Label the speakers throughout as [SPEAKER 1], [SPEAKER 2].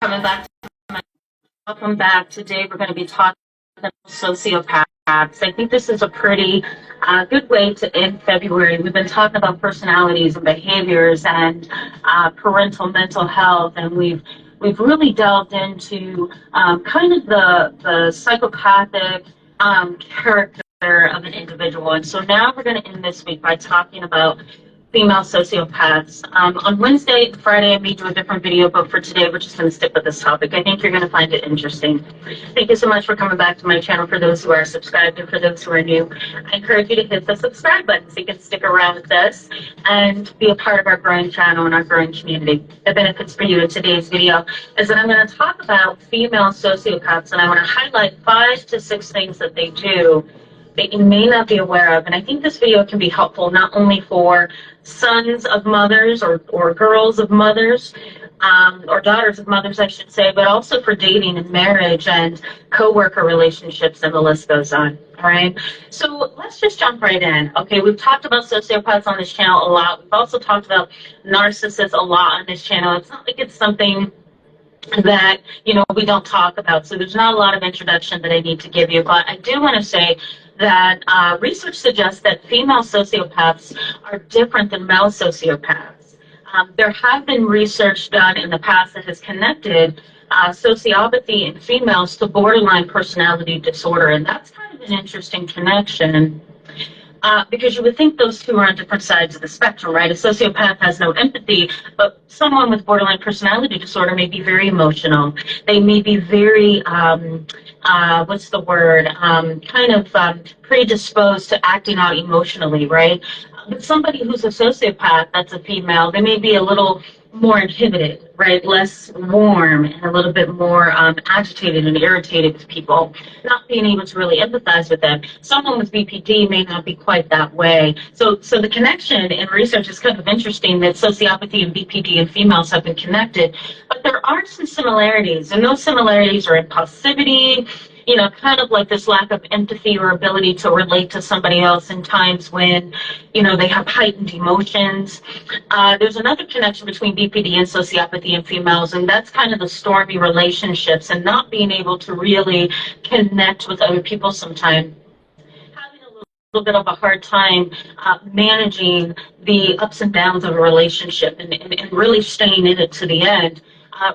[SPEAKER 1] coming back to my welcome back. Today we're going to be talking about sociopaths. I think this is a pretty good way to end February. We've been talking about personalities and behaviors and parental mental health, and we've really delved into kind of the psychopathic character of an individual. And so now we're going to end this week by talking about female sociopaths. On Wednesday and Friday, I may do a different video, but for today, we're just going to stick with this topic. I think you're going to find it interesting. Thank you so much for coming back to my channel. For those who are subscribed and for those who are new, I encourage you to hit the subscribe button so you can stick around with us and be a part of our growing channel and our growing community. The benefits for you in today's video is that I'm going to talk about female sociopaths, and I want to highlight 5 to 6 things that they do that you may not be aware of. And I think this video can be helpful not only for sons of mothers or girls of mothers, or daughters of mothers, I should say, but also for dating and marriage and co-worker relationships, and the list goes on. All right, so let's just jump right in. Okay, we've talked about sociopaths on this channel a lot. We've also talked about narcissists a lot on this channel. It's not like it's something that, you know, we don't talk about. So there's not a lot of introduction that I need to give you, but I do want to say that research suggests that female sociopaths are different than male sociopaths. There have been research done in the past that has connected sociopathy in females to borderline personality disorder, and that's kind of an interesting connection. Because you would think those two are on different sides of the spectrum, right? A sociopath has no empathy, but someone with borderline personality disorder may be very emotional. They may be very, what's the word, predisposed to acting out emotionally, right? But somebody who's a sociopath, that's a female, they may be a little more inhibited, right? Less warm and a little bit more agitated and irritated with people, not being able to really empathize with them. Someone with BPD may not be quite that way. So the connection in research is kind of interesting that sociopathy and BPD in females have been connected, but there are some similarities, and those similarities are impulsivity, you know, kind of like this lack of empathy or ability to relate to somebody else in times when, you know, they have heightened emotions. There's another connection between BPD and sociopathy in females, and that's kind of the stormy relationships and not being able to really connect with other people sometimes. Having a little bit of a hard time managing the ups and downs of a relationship and really staying in it to the end.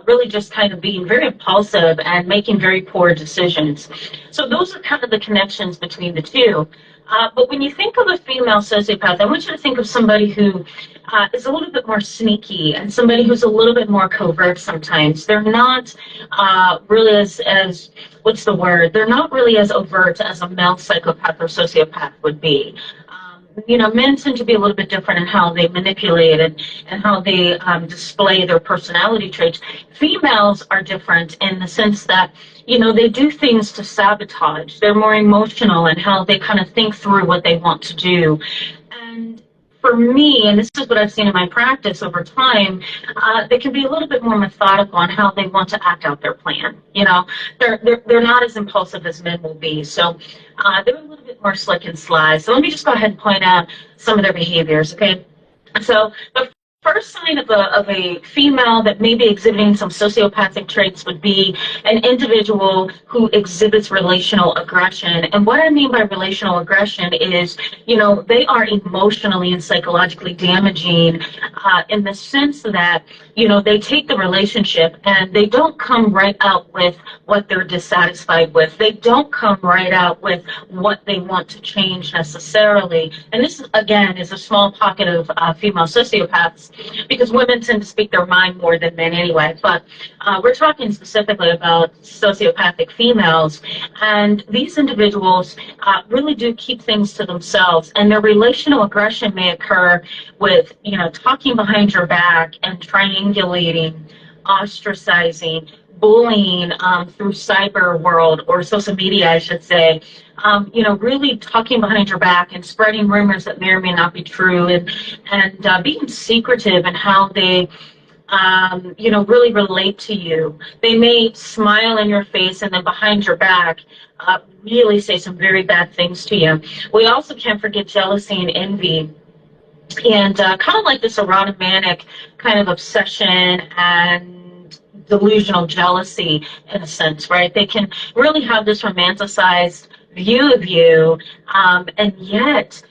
[SPEAKER 1] Really just kind of being very impulsive and making very poor decisions. So those are kind of the connections between the two. But when you think of a female sociopath, I want you to think of somebody who is a little bit more sneaky and somebody who's a little bit more covert sometimes. They're not really as what's the word? They're not really as overt as a male psychopath or sociopath would be. You know, men tend to be a little bit different in how they manipulate and how they display their personality traits. Females are different in the sense that, you know, they do things to sabotage. They're more emotional in how they kind of think through what they want to do. And for me, and this is what I've seen in my practice over time, they can be a little bit more methodical on how they want to act out their plan. You know, they're not as impulsive as men will be. So they're a little bit more slick and sly. So let me just go ahead and point out some of their behaviors, okay? So the first sign of a female that may be exhibiting some sociopathic traits would be an individual who exhibits relational aggression. And what I mean by relational aggression is, you know, they are emotionally and psychologically damaging in the sense that, you know, they take the relationship and they don't come right out with what they're dissatisfied with. They don't come right out with what they want to change necessarily. And this, again, is a small pocket of female sociopaths, because women tend to speak their mind more than men anyway. But we're talking specifically about sociopathic females, and these individuals really do keep things to themselves, and their relational aggression may occur with, you know, talking behind your back and triangulating, ostracizing, bullying through cyber world or social media, I should say. You know, really talking behind your back and spreading rumors that may or may not be true, and being secretive in how they, you know, really relate to you. They may smile in your face and then behind your back really say some very bad things to you. We also can't forget jealousy and envy. And kind of like this erotomanic kind of obsession and delusional jealousy in a sense, right? They can really have this romanticized view of you, and yet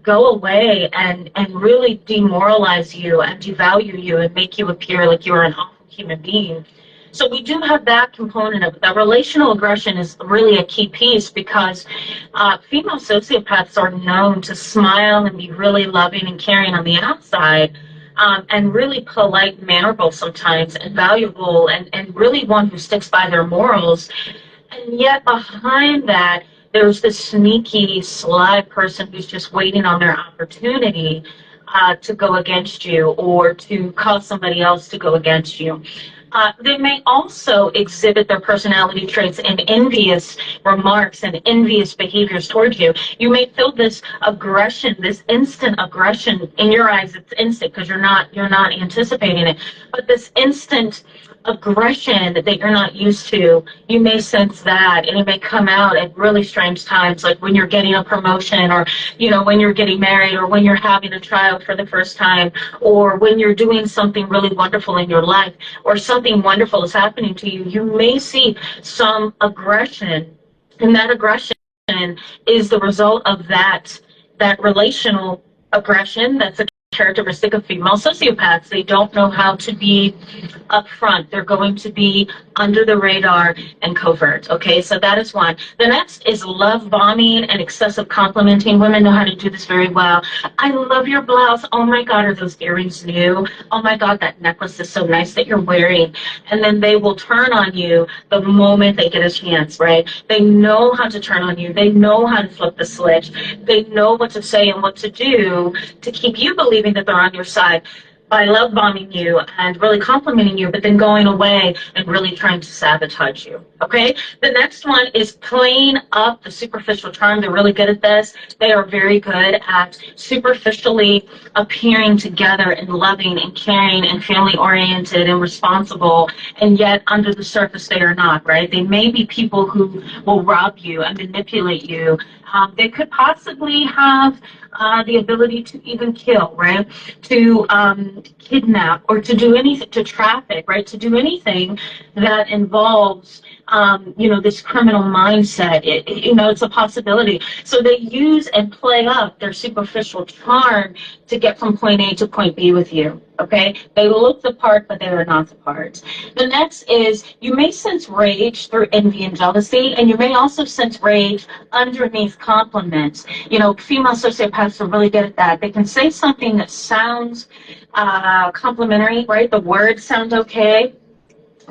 [SPEAKER 1] go away and really demoralize you and devalue you and make you appear like you're an awful human being. So we do have that component of it. That relational aggression is really a key piece because female sociopaths are known to smile and be really loving and caring on the outside, and really polite, mannerable sometimes, and valuable, and really one who sticks by their morals. And yet behind that, there's this sneaky, sly person who's just waiting on their opportunity to go against you or to cause somebody else to go against you. They may also exhibit their personality traits in envious remarks and envious behaviors towards you. You may feel this aggression, this instant aggression in your eyes. It's instant because you're not anticipating it, but this instant aggression that you're not used to, you may sense that, and it may come out at really strange times, like when you're getting a promotion, or when you're getting married, or when you're having a child for the first time, or when you're doing something really wonderful in your life, or something wonderful is happening to you. You may see some aggression, and that aggression is the result of that relational aggression. That's a characteristic of female sociopaths. They don't know how to be upfront. They're going to be under the radar and covert. Okay, so that is one. The next is love bombing and excessive complimenting. Women know how to do this very well. I love your blouse. Oh my God, are those earrings new? Oh my God, that necklace is so nice that you're wearing. And then they will turn on you the moment they get a chance, right? They know how to turn on you. They know how to flip the switch. They know what to say and what to do to keep you believing that they're on your side by love bombing you and really complimenting you, but then going away and really trying to sabotage you. Okay? The next one is playing up the superficial charm. They're really good at this. They are very good at superficially appearing together and loving and caring and family oriented and responsible, and yet under the surface they are not, right? They may be people who will rob you and manipulate you. They could possibly have the ability to even kill, right? To kidnap, or to do anything, to traffic, right? To do anything that involves, this criminal mindset. It's a possibility. So they use and play up their superficial charm to get from point A to point B with you. Okay? They look the part, but they are not the part. The next is you may sense rage through envy and jealousy, and you may also sense rage underneath compliments. Female sociopaths are really good at that. They can say something that sounds complimentary, right? The words sound okay,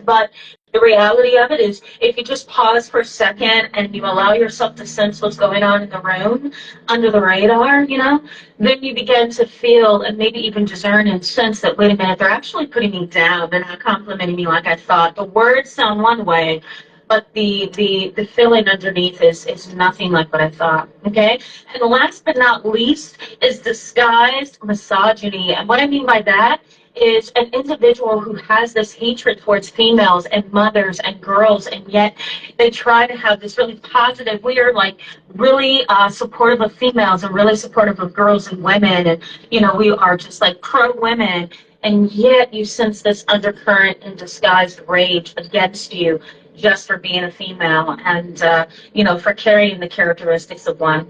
[SPEAKER 1] but the reality of it is, if you just pause for a second and you allow yourself to sense what's going on in the room under the radar, then you begin to feel and maybe even discern and sense that, wait a minute, they're actually putting me down. They're not complimenting me like I thought. The words sound one way, but the feeling underneath is nothing like what I thought. Okay? And last but not least is disguised misogyny. And what I mean by that is an individual who has this hatred towards females and mothers and girls, and yet they try to have this really positive, we are like really supportive of females and really supportive of girls and women, and we are just like pro women, and yet you sense this undercurrent and disguised rage against you just for being a female and for carrying the characteristics of one.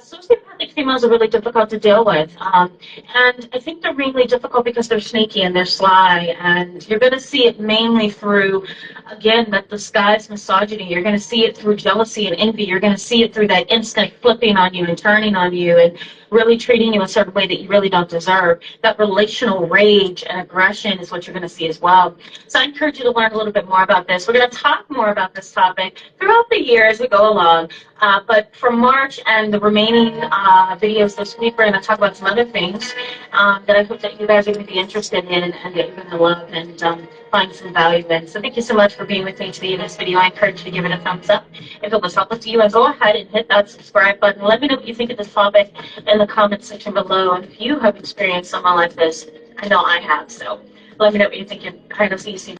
[SPEAKER 1] Sociopathic females are really difficult to deal with, and I think they're really difficult because they're sneaky and they're sly, and you're going to see it mainly through, again, that disguised misogyny. You're going to see it through jealousy and envy. You're going to see it through that instant flipping on you and turning on you and really treating you a certain way that you really don't deserve. That relational rage and aggression is what you're going to see as well. So I encourage you to learn a little bit more about this. We're going to talk more about this topic throughout the year as we go along. But for March and the remaining videos this week, we're going to talk about some other things that I hope that you guys are going to be interested in and that you're going to love and find some value in. So thank you so much for being with me today in this video. I encourage you to give it a thumbs up if it was helpful to you, and go ahead and hit that subscribe button. Let me know what you think of this topic in the comment section below, and if you have experienced someone like this, I know I have, so let me know what you think, and kind of see you soon.